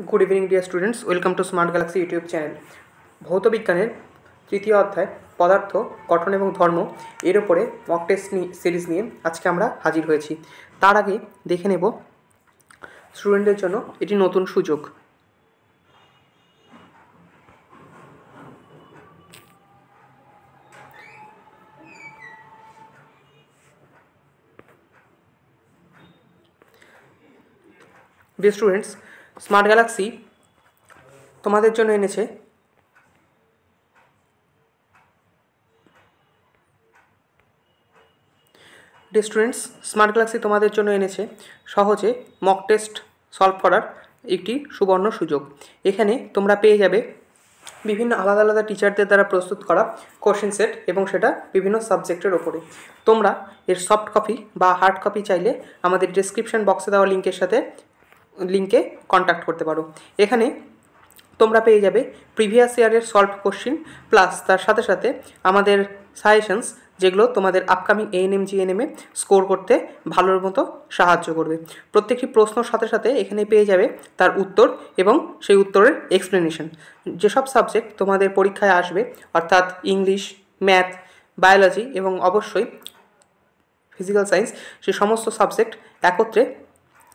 Good evening dear students, welcome to smart galaxy YouTube channel. भौत विज्ञाনের তৃতীয় অধ্যায় পদার্থ গঠন এবং ধর্ম এর উপরে মক টেস্ট সিরিজ নিয়ে আজকে আমরা হাজির হয়েছি। তার আগে দেখে নেব স্টুডেন্টদের জন্য এটি নতুন সুযোগ। ডিয়ার স্টুডেন্টস, স্মার্ট গ্যালাক্সি তোমাদের জন্য এনেছে সহজে মক টেস্ট সলভ করার একটি সুবর্ণ সুযোগ। এখানে তোমরা পেয়ে যাবে বিভিন্ন আলাদা আলাদা টিচারদের দ্বারা প্রস্তুত করা কোশ্চেন সেট এবং সেটা বিভিন্ন সাবজেক্টের ওপরে। তোমরা এর সফট কপি বা হার্ড কপি চাইলে আমাদের ডেসক্রিপশন বক্সে দেওয়া লিঙ্কে কন্ট্যাক্ট করতে পারো। এখানে তোমরা পেয়ে যাবে প্রিভিয়াস ইয়ারের সলভ কোশ্চেন প্লাস তার সাথে সাথে আমাদের সাজেশনস, যেগুলো তোমাদের আপকামিং এএনএম জিএনএমে স্কোর করতে ভালোর মতো সাহায্য করবে। প্রত্যেকটি প্রশ্নর সাথে সাথে এখানে পেয়ে যাবে তার উত্তর এবং সেই উত্তরের এক্সপ্লেনেশন। যেসব সাবজেক্ট তোমাদের পরীক্ষায় আসবে, অর্থাৎ ইংলিশ, ম্যাথ, বায়োলজি এবং অবশ্যই ফিজিক্যাল সায়েন্স, সে সমস্ত সাবজেক্ট একত্রে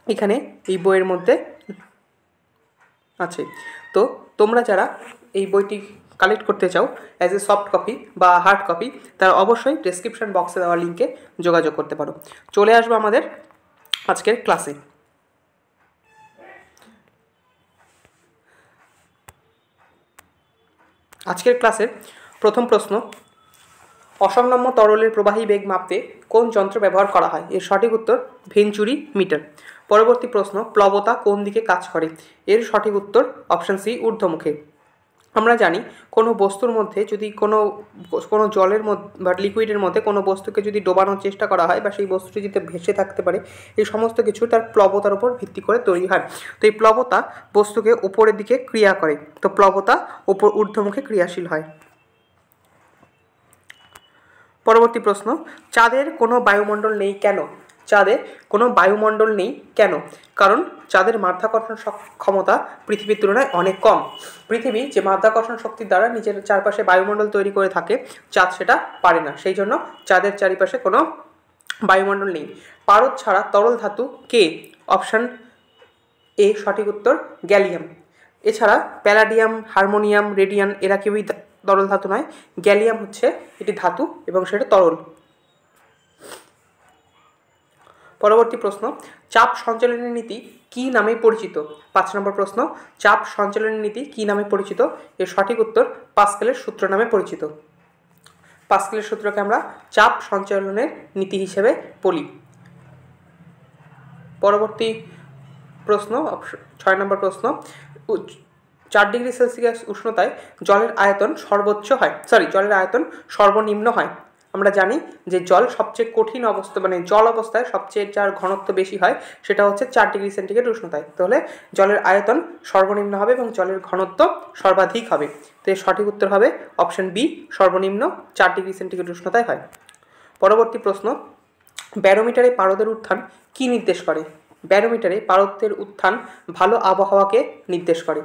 এখানে এই বইয়ের মধ্যে আছে। তো তোমরা যারা এই বইটি কালেক্ট করতে চাও অ্যাজ এ সফট কপি বা হার্ড কপি, তারা অবশ্যই ডেসক্রিপশন বক্সে দেওয়া লিঙ্কে যোগাযোগ করতে পারো। চলে আসবো আমাদের আজকের ক্লাসে। আজকের ক্লাসের প্রথম প্রশ্ন, অসংলগ্ন তরলের প্রবাহী বেগ মাপতে কোন যন্ত্র ব্যবহার করা হয়? এর সঠিক উত্তর ভেঞ্চুরি মিটার। পরবর্তী প্রশ্ন, প্লবতা কোন দিকে কাজ করে? এর সঠিক উত্তর অপশন সি, ঊর্ধ্বমুখে। আমরা জানি কোনো বস্তুর মধ্যে যদি কোনো জলের মধ্যে বা লিকুইডের মধ্যে কোনো বস্তুকে যদি ডোবানোর চেষ্টা করা হয় বা সেই বস্তুটি যদি ভেসে থাকতে পারে, এই সমস্ত কিছু তার প্লবতার উপর ভিত্তি করে তৈরি হয়। তো এই প্লবতা বস্তুকে উপরের দিকে ক্রিয়া করে, তো প্লবতা ঊর্ধ্বমুখে ক্রিয়াশীল হয়। পরবর্তী প্রশ্ন, চাঁদের কোনো বায়ুমণ্ডল নেই কেন? চাঁদের কোনো বায়ুমণ্ডল নেই কেন? কারণ চাঁদের মাধ্যাকর্ষণ ক্ষমতা পৃথিবীর তুলনায় অনেক কম। পৃথিবী যে মাধ্যাকর্ষণ শক্তির দ্বারা নিজের চারপাশে বায়ুমণ্ডল তৈরি করে থাকে, চাঁদ সেটা পারে না। সেই জন্য চাঁদের চারিপাশে কোনো বায়ুমণ্ডল নেই। পারদ ছাড়া তরল ধাতু কে? অপশান এ সঠিক উত্তর, গ্যালিয়াম। এছাড়া প্যালাডিয়াম, হারমোনিয়াম, রেডিয়াম এরা কেউই তরল ধাতু নয়। গ্যালিয়াম হচ্ছে এটি ধাতু এবং সেটা তরল। পরবর্তী প্রশ্ন, চাপ সঞ্চালনের নীতি কি নামে পরিচিত? 5 নম্বর প্রশ্ন, চাপ সঞ্চালনের নীতি কি নামে পরিচিত? এর সঠিক উত্তর পাস্কেলের সূত্র নামে পরিচিত। পাস্কেলের সূত্রকে আমরা চাপ সঞ্চালনের নীতি হিসেবে বলি। পরবর্তী প্রশ্ন 6 নম্বর প্রশ্ন, 4 ডিগ্রি সেলসিয়াস উষ্ণতায় জলের আয়তন সর্বনিম্ন হয়। আমরা জানি যে জল সবচেয়ে কঠিন অবস্থা, মানে জল অবস্থায় সবচেয়ে যার ঘনত্ব বেশি হয় সেটা হচ্ছে 4 ডিগ্রি সেন্টিগ্রেড উষ্ণতায়। তাহলে জলের আয়তন সর্বনিম্ন হবে এবং জলের ঘনত্ব সর্বাধিক হবে। তো এর সঠিক উত্তর হবে অপশন বি, সর্বনিম্ন 4 ডিগ্রি সেন্টিগ্রেড উষ্ণতায় হয়। পরবর্তী প্রশ্ন, ব্যারোমিটারে পারদের উত্থান কি নির্দেশ করে? ব্যারোমিটারে পারদের উত্থান ভালো আবহাওয়াকে নির্দেশ করে।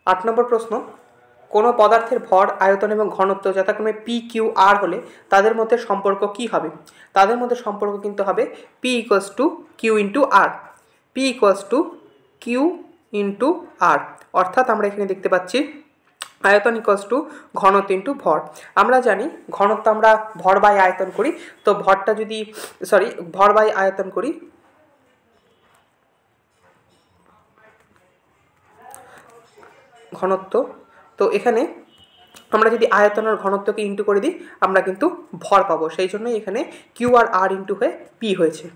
8 নম্বর প্রশ্ন, কোনো পদার্থের ভর, আয়তন এবং ঘনত্ব যথাক্রমে পি, কিউ, আর হলে তাদের মধ্যে সম্পর্ক কি হবে? তাদের মধ্যে সম্পর্ক কিন্তু হবে P equals to Q into R. P equals to Q into R, অর্থাৎ আমরা এখানে দেখতে পাচ্ছি আয়তন ইকুয়ালস টু ঘনত্ব ইন্টু ভর। আমরা জানি ঘনত্ব আমরা ভর বাই আয়তন করি, তো ভর বাই আয়তন করি, ঘনত্ব। তো এখানে আমরা যদি আয়তন আর ঘনত্বকে ইন্টু করে দিই আমরা কিন্তু ভর পাবো, সেই জন্যই এখানে কিউ আর আর ইন্টু হয়ে পি হয়েছে।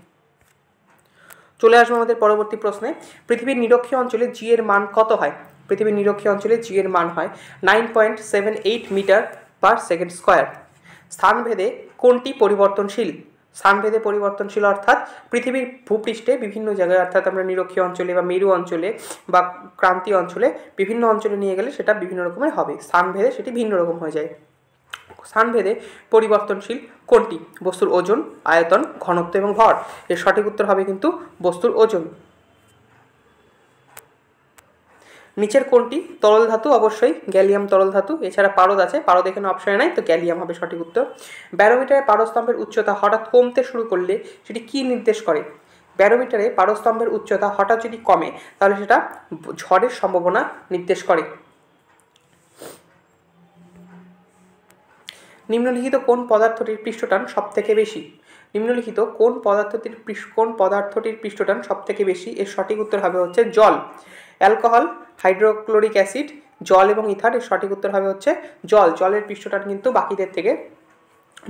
চলে আসবো আমাদের পরবর্তী প্রশ্নে, পৃথিবীর নিরক্ষীয় অঞ্চলে জি এর মান কত হয়? পৃথিবীর নিরক্ষীয় অঞ্চলে জি এর মান হয় 9.78 মিটার পার সেকেন্ড স্কোয়ার। স্থানভেদে কোনটি পরিবর্তনশীল? স্থানভেদে পরিবর্তনশীল অর্থাৎ পৃথিবীর ভূপৃষ্ঠে বিভিন্ন জায়গায়, অর্থাৎ আমরা নিরক্ষীয় অঞ্চলে বা মেরু অঞ্চলে বা ক্রান্তীয় অঞ্চলে বিভিন্ন অঞ্চলে নিয়ে গেলে সেটা বিভিন্ন রকমের হবে, স্থানভেদে সেটি ভিন্ন রকম হয়ে যায়। স্থানভেদে পরিবর্তনশীল কোনটি? বস্তুর ওজন, আয়তন, ঘনত্ব এবং ভর। এর সঠিক উত্তর হবে কিন্তু বস্তুর ওজন। নিচের কোনটি তরল ধাতু? অবশ্যই গ্যালিয়াম তরল ধাতু। এছাড়া পারদ আছে, পারদ এখানে অপশনে নাই, তো গ্যালিয়াম হবে সঠিক উত্তর। ব্যারোমিটারে পারস্তম্ভের উচ্চতা হঠাৎ কমতে শুরু করলে সেটি কি নির্দেশ করে? ব্যারোমিটারে পারস্তম্ভের উচ্চতা হঠাৎ যদি কমে তাহলে সেটা ঝড়ের সম্ভাবনা নির্দেশ করে। নিম্নলিখিত কোন পদার্থটির পৃষ্ঠটান সবথেকে বেশি? নিম্নলিখিত কোন পদার্থটির পৃষ্ঠটান সবথেকে বেশি? এর সঠিক উত্তর হবে হচ্ছে জল। অ্যালকোহল, হাইড্রোক্লোরিক অ্যাসিড, জল এবং ইথার, এর সঠিক উত্তর হবে হচ্ছে জল। জলের পৃষ্ঠটান কিন্তু বাকিদের থেকে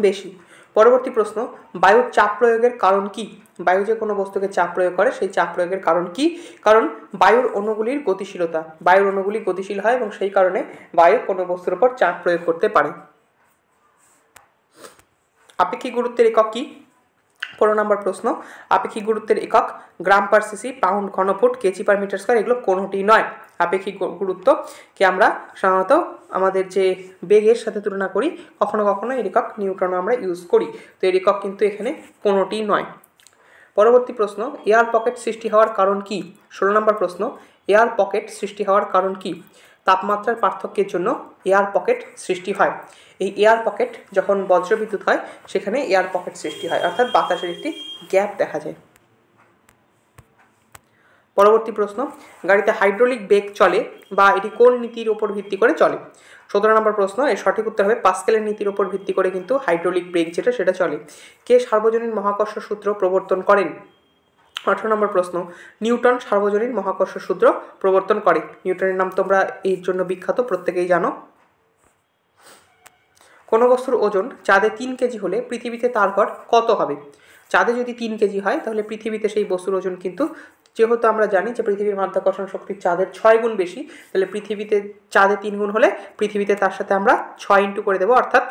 বেশি। পরবর্তী প্রশ্ন, বায়ুর চাপ প্রয়োগের কারণ কি? বায়ু যে কোনো বস্তুকে চাপ প্রয়োগ করে সেই চাপ প্রয়োগের কারণ কি? কারণ বায়ুর অণুগুলির গতিশীলতা, বায়ুর অণুগুলি গতিশীল হয় এবং সেই কারণে বায়ু কোনো বস্তুর উপর চাপ প্রয়োগ করতে পারে। আপেক্ষিক গুরুত্বের একক কি? 15 নম্বর প্রশ্ন, আপেক্ষিক গুরুত্বের একক গ্রাম পার সিসি, পাউন্ড ঘনফুট, কেজি পার মিটার স্কয়ার, এগুলো কোনোটি নয়। আপেক্ষিক গুরুত্বকে আমরা সাধারণত আমাদের যে বেগের সাথে তুলনা করি, কখনো কখনো এর একক নিউটন আমরা ইউজ করি, তো এর একক কিন্তু এখানে কোনোটি নয়। পরবর্তী প্রশ্ন, এয়ার পকেট সৃষ্টি হওয়ার কারণ কি? 16 নম্বর প্রশ্ন, এয়ার পকেট সৃষ্টি হওয়ার কারণ কি? তাপমাত্রার পার্থক্যের জন্য এয়ার পকেট সৃষ্টি হয়। এই এয়ার পকেট যখন বজ্রবিদ্যুৎ হয় সেখানে এয়ার পকেট সৃষ্টি হয়, অর্থাৎ বাতাসের একটি গ্যাপ দেখা যায়। পরবর্তী প্রশ্ন, গাড়িতে হাইড্রোলিক ব্রেক চলে বা এটি কোন নীতির উপর ভিত্তি করে চলে? 17 নম্বর প্রশ্ন, এর সঠিক উত্তর হবে পাস্কেলের নীতির উপর ভিত্তি করে কিন্তু হাইড্রোলিক ব্রেক যেটা সেটা চলে। কে সার্বজনীন মহাকর্ষ সূত্র প্রবর্তন করেন? 18 নম্বর প্রশ্ন, নিউটন সার্বজনীন মহাকর্ষ সূত্র প্রবর্তন করে। নিউটনের নাম তোমরা এর জন্য বিখ্যাত, প্রত্যেকেই জানো। কোনো বস্তুর ওজন চাঁদে 3 কেজি হলে পৃথিবীতে তার ভর কত হবে? চাঁদে যদি 3 কেজি হয় তাহলে পৃথিবীতে সেই বস্তুর ওজন কিন্তু, যেহেতু আমরা জানি যে পৃথিবীর মাধ্যাকর্ষণ শক্তি চাঁদের 6 গুণ বেশি, তাহলে পৃথিবীতে চাঁদে 3 গুণ হলে পৃথিবীতে তার সাথে আমরা 6 ইন্টু করে দেবো, অর্থাৎ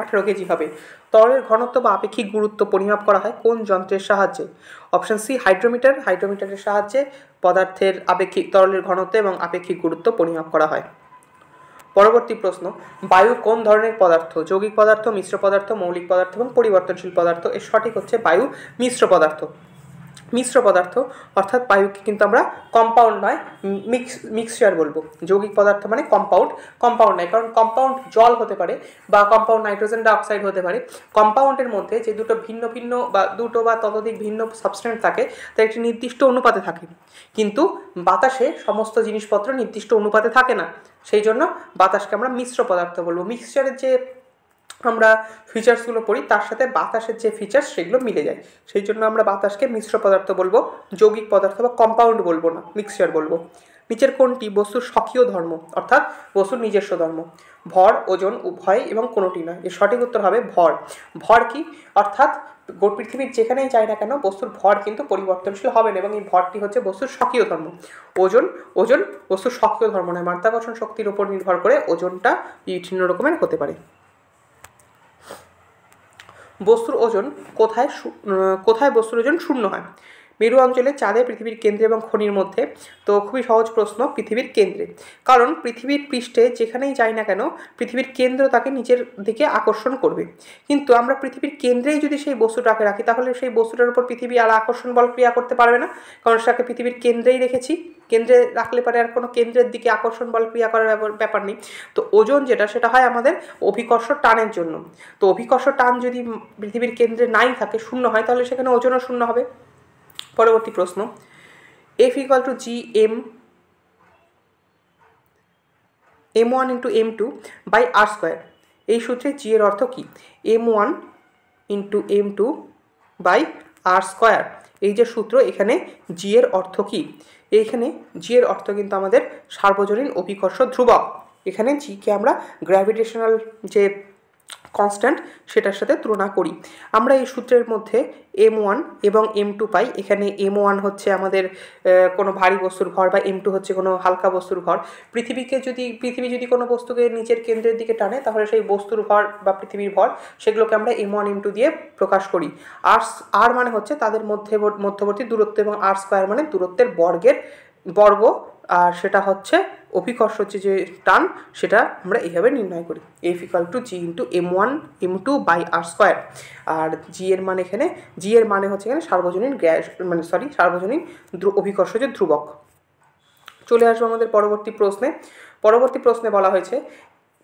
18 কেজি হবে। তরলের ঘনত্ব বা আপেক্ষিক গুরুত্ব পরিমাপ করা হয় কোন যন্ত্রের সাহায্যে? অপশন সি হাইড্রোমিটার, হাইড্রোমিটারের সাহায্যে পদার্থের আপেক্ষিক তরলের ঘনত্ব এবং আপেক্ষিক গুরুত্ব পরিমাপ করা হয়। পরবর্তী প্রশ্ন, বায়ু কোন ধরনের পদার্থ? যৌগিক পদার্থ, মিশ্র পদার্থ, মৌলিক পদার্থ এবং পরিবর্তনশীল পদার্থ। এর সঠিক হচ্ছে বায়ু মিশ্র পদার্থ। মিশ্র পদার্থ অর্থাৎ বায়ুকে কিন্তু আমরা কম্পাউন্ড নয় মিক্সচার বলবো। যৌগিক পদার্থ মানে কম্পাউন্ড নয়, কারণ কম্পাউন্ড জল হতে পারে বা কম্পাউন্ড নাইট্রোজেন ডাইঅক্সাইড হতে পারে। কম্পাউন্ডের মধ্যে যে দুটো ভিন্ন ভিন্ন বা দুটো বা ততোধিক ভিন্ন সাবস্টেন্স থাকে তা একটি নির্দিষ্ট অনুপাতে থাকে, কিন্তু বাতাসে সমস্ত জিনিসপত্র নির্দিষ্ট অনুপাতে থাকে না, সেই জন্য বাতাসকে আমরা মিশ্র পদার্থ বলবো। মিক্সচারের যে আমরা ফিচার্সগুলো পড়ি তার সাথে বাতাসের যে ফিচার্স সেগুলো মিলে যায়, সেই জন্য আমরা বাতাসকে মিশ্র পদার্থ বলবো, যৌগিক পদার্থ বা কম্পাউন্ড বলবো না, মিক্সচার বলবো। নিচের কোনটি বস্তুর স্বকীয় ধর্ম অর্থাৎ বস্তুর নিজস্ব ধর্ম? ভর, ওজন, উভয় এবং কোনোটি নয়। এর সঠিক উত্তর হবে ভর। ভর কি? অর্থাৎ পৃথিবীর যেখানেই যাই না কেন বস্তুর ভর কিন্তু পরিবর্তনশীল হবে না, এবং এই ভরটি হচ্ছে বস্তুর স্বকীয় ধর্ম। ওজন বস্তুর স্বকীয় ধর্ম নয়, মাধ্যাকর্ষণ শক্তির উপর নির্ভর করে ওজনটা বিভিন্ন রকমের হতে পারে। বস্তুর ওজন কোথায় বস্তুর ওজন শূন্য হয়? মেরু অঞ্চলে, চাঁদে, পৃথিবীর কেন্দ্রে এবং খনির মধ্যে। তো খুবই সহজ প্রশ্ন, পৃথিবীর কেন্দ্রে। কারণ পৃথিবীর পৃষ্ঠে যেখানেই যাই না কেন পৃথিবীর কেন্দ্র তাকে নিচের দিকে আকর্ষণ করবে, কিন্তু আমরা পৃথিবীর কেন্দ্রেই যদি সেই বস্তুটাকে রাখি তাহলে সেই বস্তুটার উপর পৃথিবী আর আকর্ষণ বল ক্রিয়া করতে পারবে না, কারণ সেটাকে পৃথিবীর কেন্দ্রেই রেখেছি। কেন্দ্রে রাখলে পারে আর কোনো কেন্দ্রের দিকে আকর্ষণ বল ক্রিয়া করার ব্যাপার নেই। তো ওজন যেটা সেটা হয় আমাদের অভিকর্ষ টানের জন্য। তো অভিকর্ষ টান যদি পৃথিবীর কেন্দ্রে নাই থাকে, শূন্য হয়, তাহলে সেখানে ওজনও শূন্য হবে। পরবর্তী প্রশ্ন, F = G m1 × m2 / r²। এই সূত্রে জি এর অর্থ কি? m1 × m2 / r²। এই যে সূত্র, এখানে জি এর অর্থ কি? এইখানে জি এর অর্থ কিন্তু আমাদের সার্বজনীন অভিকর্ষ ধ্রুবক। এখানে জিকে আমরা গ্র্যাভিটেশনাল যে কনস্ট্যান্ট সেটার সাথে তুলনা করি। আমরা এই সূত্রের মধ্যে m1 এবং m2 পাই। এখানে m1 হচ্ছে আমাদের কোনো ভারী বস্তুর ভর বা m2 হচ্ছে কোনো হালকা বস্তুর ভর। পৃথিবী যদি কোনো বস্তুকে নিচের কেন্দ্রের দিকে টানে তাহলে সেই বস্তুর ভর বা পৃথিবীর ভর সেগুলোকে আমরা m1 m2 দিয়ে প্রকাশ করি। আর মানে হচ্ছে তাদের মধ্যবর্তী দূরত্ব, এবং r² মানে দূরত্বের বর্গ, আর সেটা হচ্ছে অভিকর্ষ যে টান সেটা আমরা এইভাবে নির্ণয় করি। F = G × m1 m2 / r²। আর জি এর মানে হচ্ছে এখানে সার্বজনীন অভিকর্ষ যে ধ্রুবক। চলে আসবো আমাদের পরবর্তী প্রশ্নে বলা হয়েছে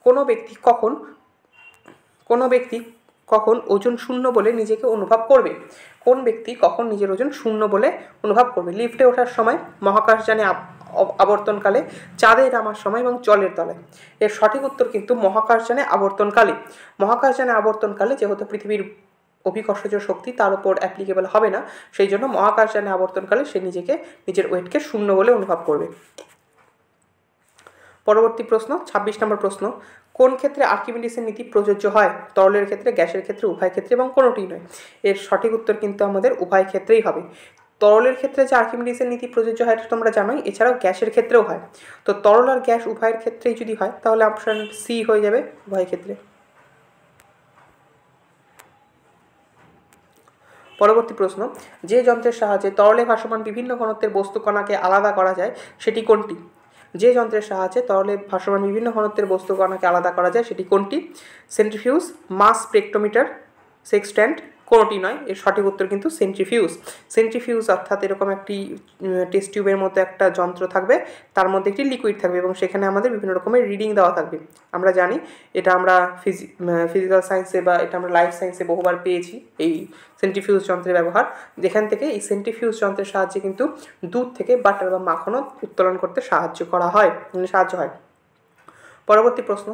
কোনো ব্যক্তি কখন ওজন শূন্য বলে নিজেকে অনুভব করবে। কোন ব্যক্তি কখন নিজের ওজন শূন্য বলে অনুভব করবে? লিফটে ওঠার সময়, মহাকাশযানে আবর্তনকালে, চাঁদে নামার সময় এবং জলের তলায়। এর সঠিক উত্তর কিন্তু মহাকাশযানে আবর্তনকালে, যেহেতু পৃথিবীর অভিকর্ষজ শক্তি তার উপর অ্যাপ্লিকেবল হবে না, সেই জন্য মহাকাশযানে আবর্তনকালে সে নিজের ওয়েটকে শূন্য বলে অনুভব করবে। পরবর্তী প্রশ্ন 26 নম্বর প্রশ্ন, কোন ক্ষেত্রে আর্কিমিডিসের নীতি প্রযোজ্য হয়? তরলের ক্ষেত্রে, গ্যাসের ক্ষেত্রে, উভয় ক্ষেত্রে এবং কোনোটিই নয়। এর সঠিক উত্তর কিন্তু আমাদের উভয় ক্ষেত্রেই হবে। তরলের ক্ষেত্রে যে আর্কিমিডিসের নীতি প্রযোজ্য হয় এটা তোমরা জানোই, এছাড়াও গ্যাসের ক্ষেত্রেও হয়। তো তরল আর গ্যাস উভয়ের ক্ষেত্রেই যদি হয় তাহলে অপশন সি হয়ে যাবে, উভয় ক্ষেত্রে। পরবর্তী প্রশ্ন, যে যন্ত্রের সাহায্যে তরলে ভাসমান বিভিন্ন ঘনত্বের বস্তু কণাকে আলাদা করা যায় সেটি কোনটি? যে যন্ত্রের সাহায্যে তরলে ভাসমান বিভিন্ন ঘনত্বের বস্তু কণাকে আলাদা করা যায় সেটি কোনটি? সেন্ট্রিফিউজ, মাস স্পেক্ট্রোমিটার, সেক্সট্যান্ট, কোনোটি নয়। এর সঠিক উত্তর কিন্তু সেন্ট্রিফিউজ অর্থাৎ এরকম একটি টেস্ট টিউবের মতো একটা যন্ত্র থাকবে, তার মধ্যে একটি লিকুইড থাকবে এবং সেখানে আমাদের বিভিন্ন রকমের রিডিং দেওয়া থাকবে। আমরা জানি এটা আমরা ফিজিক্যাল সায়েন্সে বা এটা আমরা লাইফ সায়েন্সে বহুবার পেয়েছি এই সেন্ট্রিফিউজ যন্ত্রের ব্যবহার, যেখান থেকে এই সেন্ট্রিফিউজ যন্ত্রের সাহায্যে কিন্তু দুধ থেকে বাটার বা মাখনও উত্তোলন করতে সাহায্য হয়। পরবর্তী প্রশ্ন,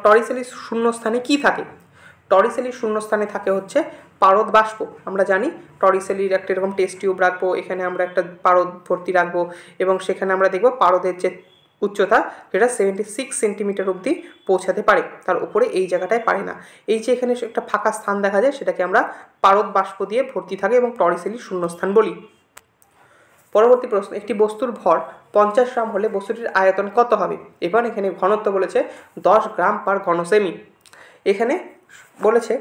টরিসেলির শূন্যস্থানে কি থাকে? টরিসেলির শূন্যস্থানে থাকে হচ্ছে পারদ বাষ্প। আমরা জানি টরিসেলির একটা এরকম টেস্ট টিউব রাখবো, এখানে আমরা একটা পারদ ভর্তি রাখবো এবং সেখানে আমরা দেখব পারদের যে উচ্চতা সেটা 76 সেন্টিমিটার অবধি পৌঁছাতে পারে, তার উপরে এই জায়গাটায় পারে না। এই যে এখানে একটা ফাঁকা স্থান দেখা যায় সেটাকে আমরা পারদ বাষ্প দিয়ে ভর্তি থাকে এবং টরিসেলির শূন্যস্থান বলি। পরবর্তী প্রশ্ন, একটি বস্তুর ভর 50 গ্রাম হলে বস্তুটির আয়তন কত হবে? এবার এখানে ঘনত্ব বলেছে 10 গ্রাম পার ঘন সেমি। এখানে বলেছে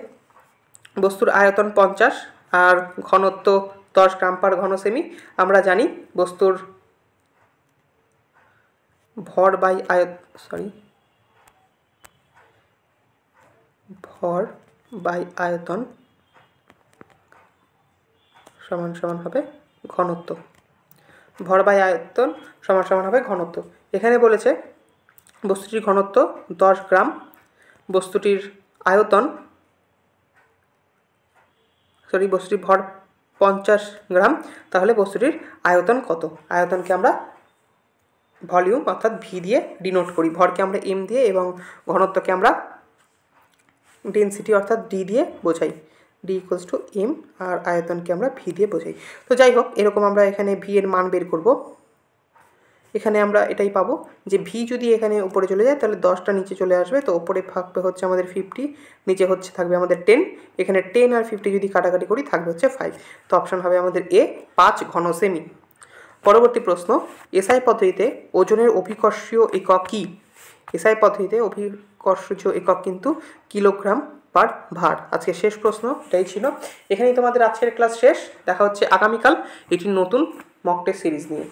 বস্তুর আয়তন 50 আর ঘনত্ব 10 গ্রাম পার ঘন সেমি। আমরা জানি বস্তুর ভর বাই আয়তন সমান হবে ঘনত্ব। ভর বাই আয়তন সমান হবে ঘনত্ব। এখানে বলেছে বস্তুটির ঘনত্ব 10 গ্রাম, বস্তুটির ভর 50 গ্রাম, তাহলে বস্তুটির আয়তন কত? আয়তনকে আমরা ভলিউম অর্থাৎ ভি দিয়ে ডিনোট করি, ভরকে আমরা এম দিয়ে এবং ঘনত্বকে আমরা ডেনসিটি অর্থাৎ ডি দিয়ে বোঝাই। D equals to M R আয়তনকে আমরা ভি দিয়ে বোঝাই। তো যাই হোক, এরকম আমরা এখানে ভি এর মান বের করব। এখানে আমরা এটাই পাবো যে ভি যদি এখানে উপরে চলে যায় তাহলে 10টা নিচে চলে আসবে, তো উপরে থাকবে হচ্ছে আমাদের 50, নিচে থাকবে আমাদের 10। এখানে 10 আর 50 যদি কাটাকাটি করি থাকবে হচ্ছে 5। তো অপশান হবে আমাদের এ, 5 ঘন সেমি। পরবর্তী প্রশ্ন, এসআই পদ্ধতিতে ওজনের অভিকর্ষীয় একক কি? এসআই পদ্ধতিতে অভিকর্ষজ একক কিন্তু কিলোগ্রাম পার ভার। আজকে শেষ প্রশ্ন এটাই ছিল। এখানেই তোমাদের আজকের ক্লাস শেষ। দেখা হচ্ছে আগামীকাল একটি নতুন মক টেস্ট সিরিজ নিয়ে।